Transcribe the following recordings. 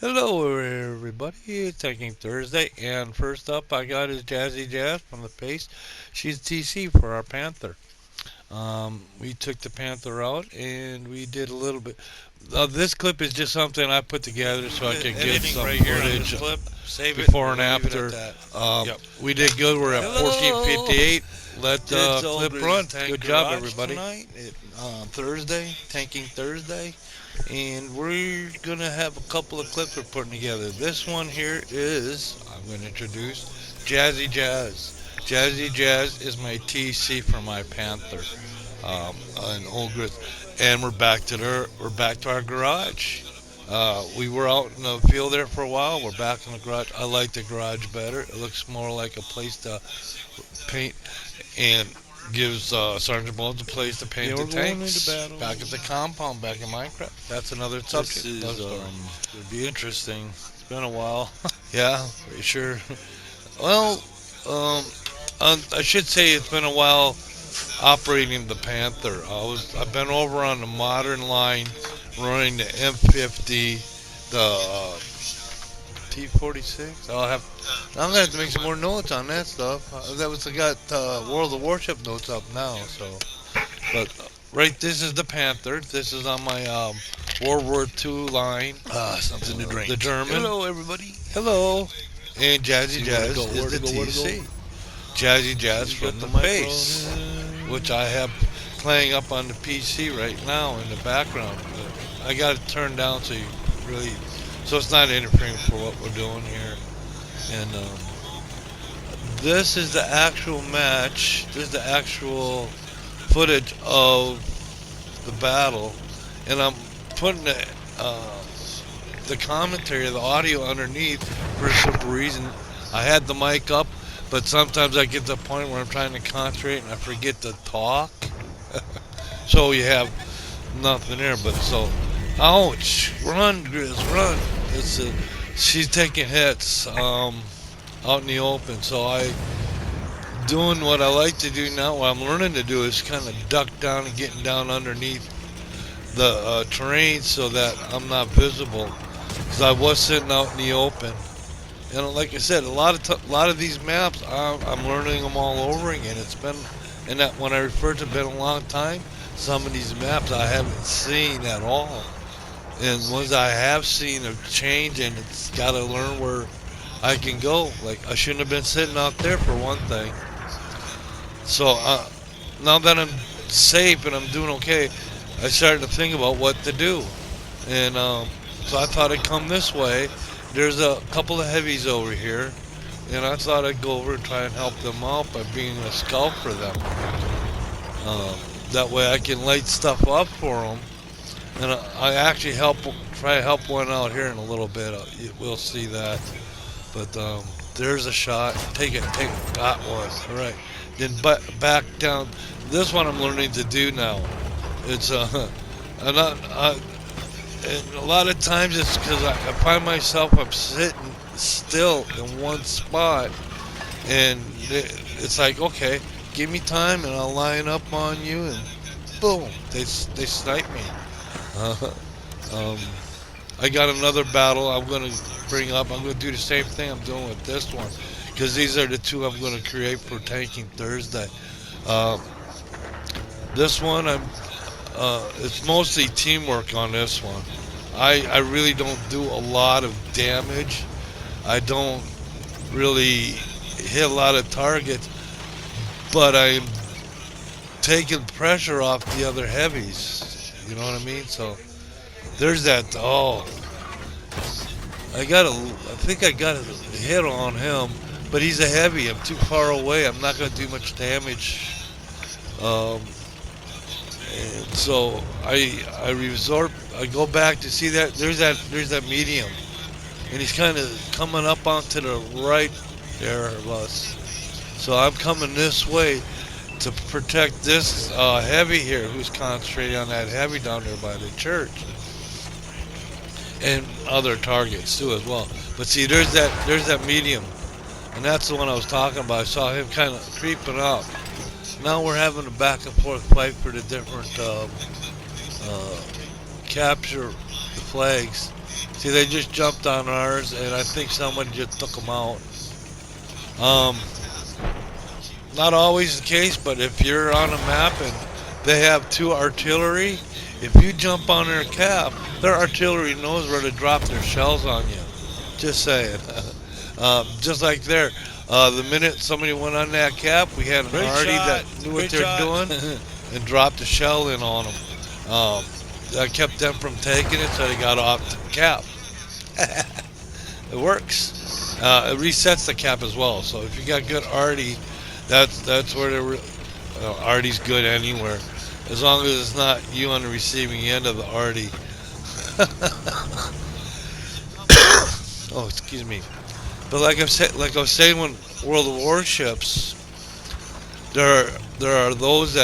Hello, everybody. Taking Thursday, and first up, I got is Jazzy Jaz from the Pace. She's TC for our Panther. We took the Panther out, and we did a little bit. This clip is just something I put together so I could give Editing some right here on this footage clip. Save it. before and We'll leave it after. at that. Yep. We did good. We're at Hello. 14:58. Let It's the clip run. OelGrez's Tank Good job, Garage everybody. tonight. Thursday, Tanking Thursday. And we're going to have a couple of clips we're putting together. This one here is, I'm going to introduce Jazzy Jaz. Jazzy Jaz is my TC for my Panther. An OelGrez's. And we're back to our garage. We were out in the field there for a while. We're back in the garage. I like the garage better. It looks more like a place to paint and gives Sergeant Bones a place to paint the tanks. Back at the compound, back in Minecraft. That's another subject. This is Another story. would be interesting. It's been a while. Yeah, for sure. Well, um, I should say it's been a while operating the Panther. I've been over on the modern line, running the M50, the T46. I'm gonna have to make some more notes on that stuff. That was I got World of Warship notes up now. So, but right, this is the Panther. This is on my World War II line. Something to drink. The German. Hello, everybody. Hello. And Jazzy See where to Jaz go, is where the to go, where to TC. go. Jazzy Jaz You got from the the bass, microphone. which I have playing up on the PC right now in the background. I got it turned down so you really, so it's not interfering for what we're doing here. And this is the actual match. This is the actual footage of the battle, and I'm putting the commentary, the audio underneath for a simple reason. I had the mic up, but sometimes I get to the point where I'm trying to concentrate and I forget to talk. So you have nothing there. But so, ouch! Run, Grizz, run! It's she's taking hits out in the open. So I doing what I like to do now. What I'm learning to do is kind of duck down and getting down underneath the terrain so that I'm not visible. Because I was sitting out in the open. And like I said, a lot of these maps, I'm learning them all over again. It's been, and that when I refer to been a long time, some of these maps I haven't seen at all, and ones I have seen have changed, and it's got to learn where I can go. Like I shouldn't have been sitting out there for one thing. So now that I'm safe and I'm doing okay, I started to think about what to do, and so I thought I'd come this way. There's a couple of heavies over here, and I thought I'd go over and try and help them out by being a scout for them. That way I can light stuff up for them, and I actually try to help one out here in a little bit. We'll see that. But there's a shot. Take it. Got one. All right. Then back down. This one I'm learning to do now. It's I'm not. And a lot of times it's because I find myself I'm sitting still in one spot, and it's like, okay, give me time and I'll line up on you, and boom, they snipe me. Uh, um, I got another battle I'm going to bring up. I'm going to do the same thing I'm doing with this one, because these are the two I'm going to create for Tanking Thursday. Uh, this one it's mostly teamwork on this one. I really don't do a lot of damage. I don't really hit a lot of targets, but I'm taking pressure off the other heavies. You know what I mean? So there's that. Oh, I think I got a hit on him, but he's a heavy. I'm too far away. I'm not going to do much damage. Um, And so I resort. I go back to see that there's that medium, and he's kind of coming up onto the right there of us. So I'm coming this way to protect this heavy here, who's concentrating on that heavy down there by the church, and other targets too as well. But see, there's that medium, and that's the one I was talking about. I saw him kind of creeping up. Now we're having a back and forth fight for the different capture the flags. See, they just jumped on ours, and I think someone just took them out. Um, Not always the case, but if you're on a map and they have two artillery, if you jump on their cap, their artillery knows where to drop their shells on you. Just saying. Just like there, the minute somebody went on that cap, we had an Great arty shot. that knew what Great they're shot. doing and dropped a shell in on them. That kept them from taking it, so they got off the cap. It works. It resets the cap as well. So if you got good arty, that's where the arty's good anywhere, as long as it's not you on the receiving end of the arty. Oh, excuse me. But like I was saying, when World of Warships, there are those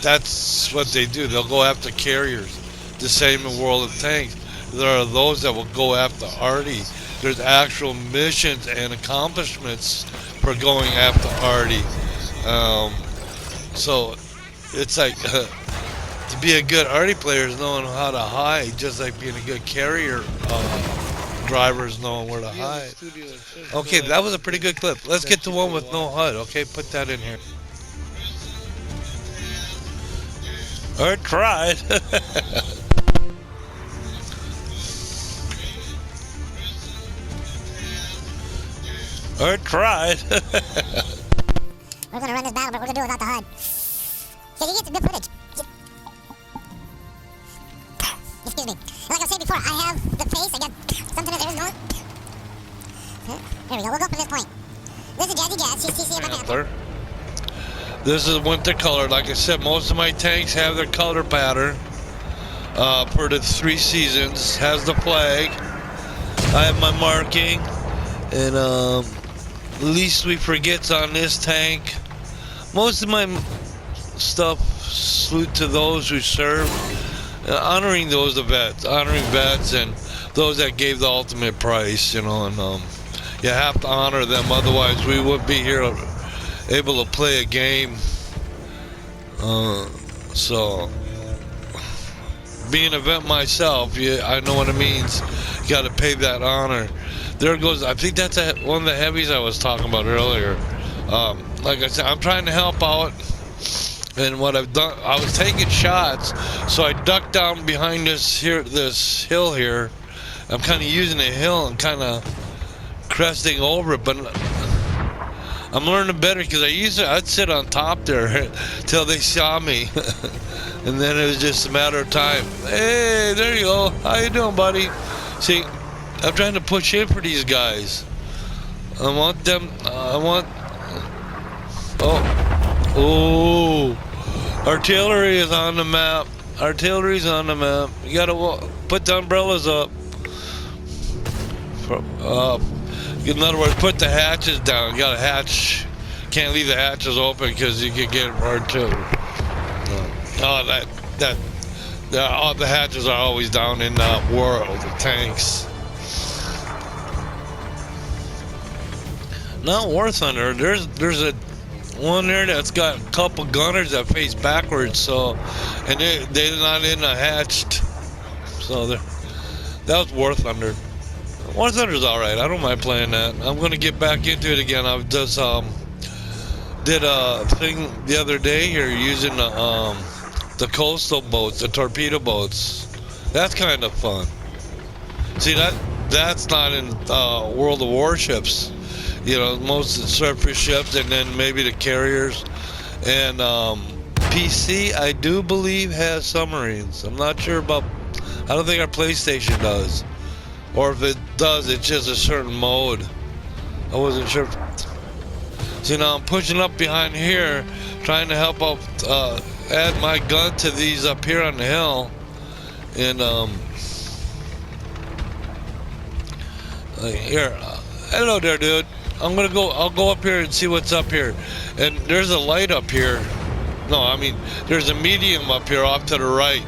that's what they do. They'll go after carriers. The same in World of Tanks. There are those that will go after arty. There's actual missions and accomplishments for going after arty. So it's like to be a good arty player is knowing how to hide, just like being a good carrier driver is knowing where to hide. Okay, that was a pretty good clip. Let's get to one with no HUD. Okay, put that in here. I tried. I tried. We're gonna run this battle, but we're gonna do it without the HUD. So you get some good footage. Excuse me. Like I was saying before, I have the face. I got something that there is no. There we go. We'll go from this point. This is Jazzy Jaz. She's CC in my Panther. This is winter color. Like I said, most of my tanks have their color pattern for the 3 seasons. Has the flag. I have my marking, and least we forget's on this tank. Most of my stuff salute to those who serve, honoring those honoring vets and those that gave the ultimate price, and you have to honor them, otherwise we wouldn't be here able to play a game. So being a vet myself, I know what it means. You got to pay that honor. There goes, I think that's one of the heavies I was talking about earlier. Like I said, I'm trying to help out, and what I've done, I was taking shots, so I ducked down behind this hill here. I'm kind of using the hill and kind of cresting over it, but I'm learning better, because I'd sit on top there till they saw me, and then it was just a matter of time. Hey, there you go. How you doing, buddy? See, I'm trying to push in for these guys. Oh, artillery is on the map. Artillery's on the map. You gotta put the umbrellas up. In other words, put the hatches down. You got a hatch. Can't leave the hatches open because you could get artillery. Oh, all the hatches are always down in the world of tanks. Not War Thunder. There's a one there that's got a couple gunners that face backwards. So, and they're not in a hatched. So that was War Thunder. War Thunder's alright. I don't mind playing that. I'm gonna get back into it again. I just did a thing the other day here using the coastal boats, the torpedo boats. That's kind of fun. See, that's not in World of Warships. Most of the surface ships, and then maybe the carriers. And PC, I do believe, has submarines. I'm not sure about. I don't think our PlayStation does. Or if it does, it's just a certain mode. I wasn't sure. See, now I'm pushing up behind here, trying to help out, add my gun to these up here on the hill. And here, hello there, dude. I'll go up here and see what's up here. And there's a light up here. No, I mean, there's a medium up here off to the right.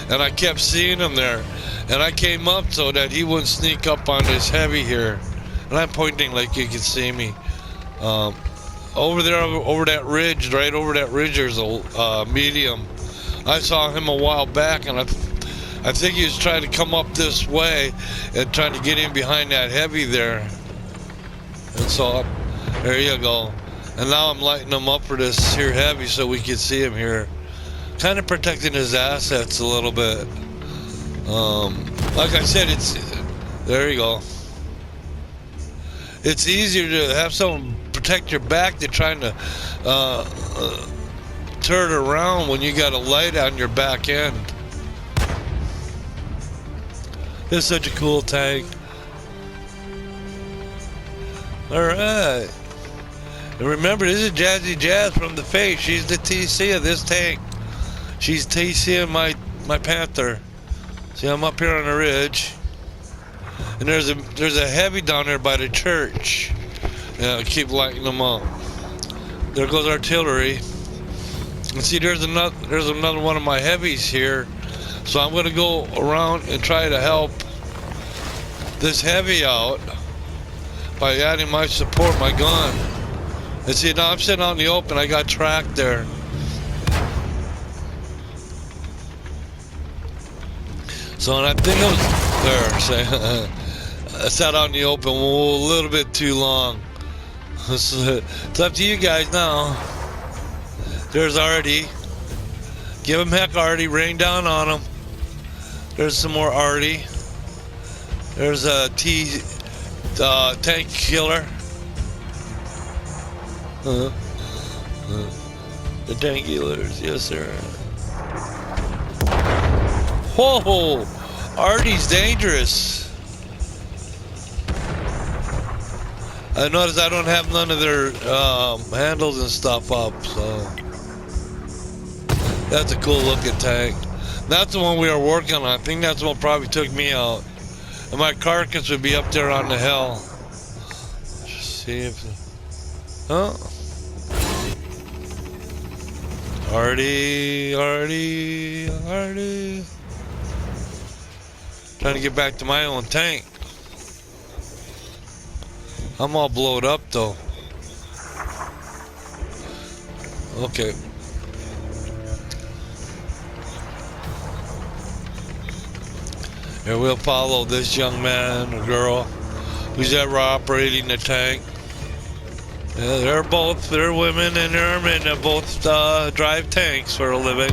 And I kept seeing him there. And I came up so that he wouldn't sneak up on this heavy here. And I'm pointing like you can see me. Over there, over that ridge, right over that ridge, there's a medium. I saw him a while back, and I think he was trying to come up this way and trying to get in behind that heavy there. And so, there you go. And now I'm lighting him up for this here heavy so we can see him here. Kind of protecting his assets a little bit. Like I said, there you go. It's easier to have someone protect your back than trying to turn it around when you got a light on your back end. It's such a cool tank. Alright. And remember, this is Jazzy Jaz from the Face. She's the TC of this tank. She's TC in my Panther. See, I'm up here on the ridge. And there's a heavy down there by the church. Yeah, I keep lighting them up. There goes artillery. And see, there's another one of my heavies here. So I'm gonna go around and try to help this heavy out by adding my support, my gun. And see, now I'm sitting out in the open. I got tracked there. So, and I think I was there. I sat out in the open a little bit too long. It's up to you guys now. There's Artie. Give him heck, Artie. Rain down on him. There's some more Artie. There's a tank killer. The tank killers, yes sir. Whoa! Artie's dangerous. I noticed I don't have none of their handles and stuff up, so that's a cool looking tank. That's the one we were working on. I think that's the one probably took me out. And my carcass would be up there on the hill. Just see if... Huh? Artie. Trying to get back to my own tank. I'm all blowed up though. Okay. And we'll follow this young man or girl who's ever operating the tank. Yeah, they're women and they're men that both drive tanks for a living.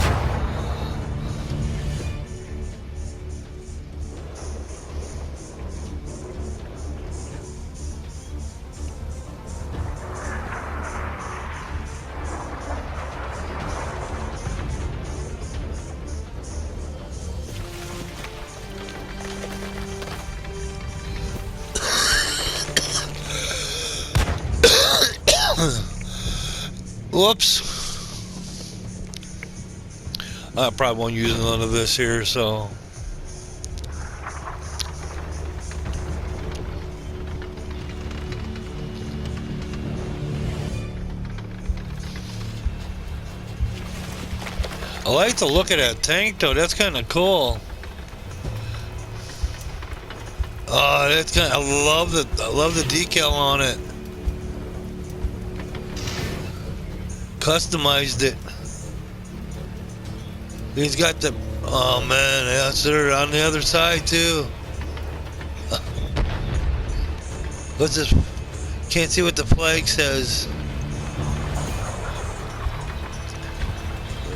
Whoops. I probably won't use none of this here, so. I like the look of that tank though, that's kind of cool. That's kind of, I love the decal on it. Customized it. He's got the, oh man, that's there on the other side too. What's this? Can't see what the flag says.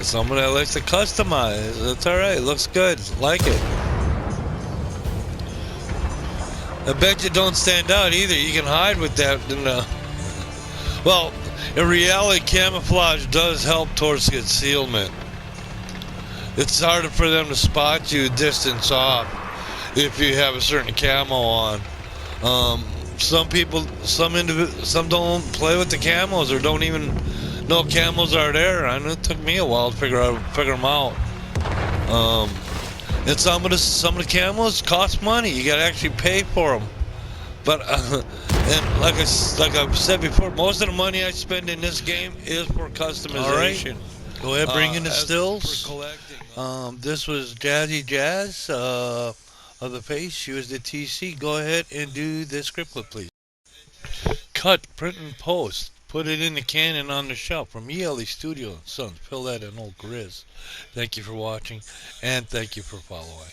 Somebody that likes to customize. That's alright, looks good. Like it. I bet you don't stand out either. You can hide with that. Well, in reality, camouflage does help towards concealment. It's harder for them to spot you distance off if you have a certain camo on. Some don't play with the camos or don't even know camos are there. I know it took me a while to figure them out. And some of the camos cost money. You gotta actually pay for them. But and like I've said before, most of the money I spend in this game is for customization. Right. Go ahead, bring in the stills. For collecting. This was Jazzy Jaz of the Face. She was the TC. Go ahead and do the script clip, please. Cut, print, and post. Put it in the can and on the shelf from ELE Studio and Sons. Fill that in OelGrez's. Thank you for watching, and thank you for following.